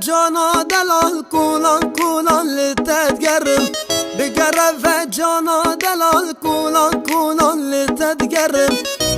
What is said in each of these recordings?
جانا دلال کولان کولان لتدگرم بگره جانا دلال کولان کولان لتدگرم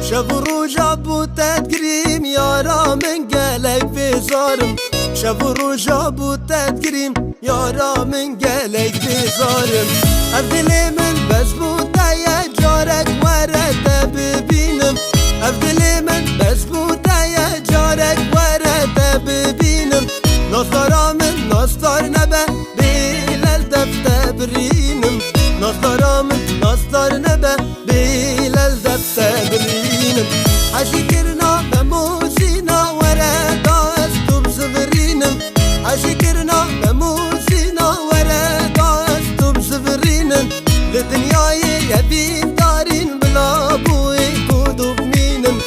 شب و روزا بو تدگریم یارا من گلک بزارم شب و روزا بو تدگریم یارا من گلک بزارم افدل من بس بوده یه جارک ورده ببینم افدل من بس بوده یه جارک ورده ببینم ناستارا من ناستار نبه بیلل دفته برینم ناستارا من ناستار نبه بیلل دفته برینم حشی کرنا بموزینا ورده استوب زبرینم حشی کرنا بموزینا ورده استوب زبرینم لدنیای یبین دارین بلا بوی کدوب مینم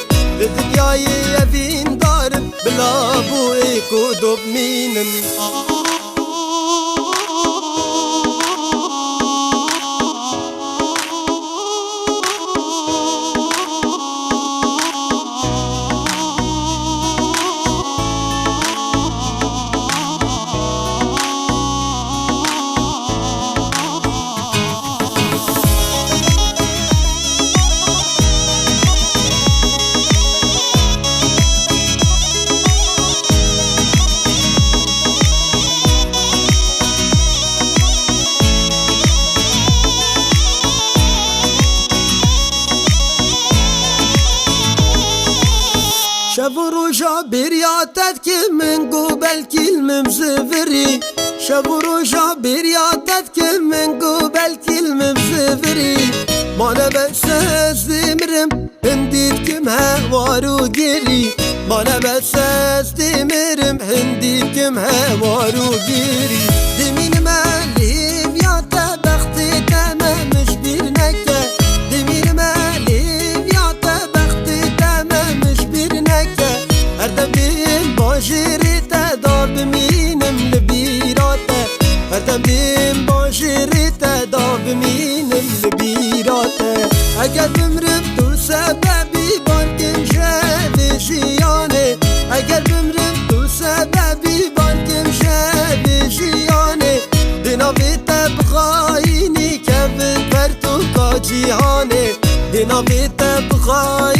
لدنیای یبین دارین بلا بوی کدوب مینم شب و روزا بریاتت که من قبل کلمم زفری شب و روزا بریاتت که من قبل کلمم زفری مانا بس از دمرم هندید کم هوارو گری مانا بس از دمرم هندید کم هوارو گری دمین مالیم یا تبختی تمامش بیر نکه دمین مالیم یا تبختی تمامش بیر نکه هر دمیم باجری تدا بمینم لبیراته هر دمیم باجری تدا بمینم لبیراته اگر بمرم تو سببی بانکم شد جیانه اگر بمرم تو سببی بانکم شد جیانه دنابیت بخاینی که بر تو کا جیانه دنابیت بخاینی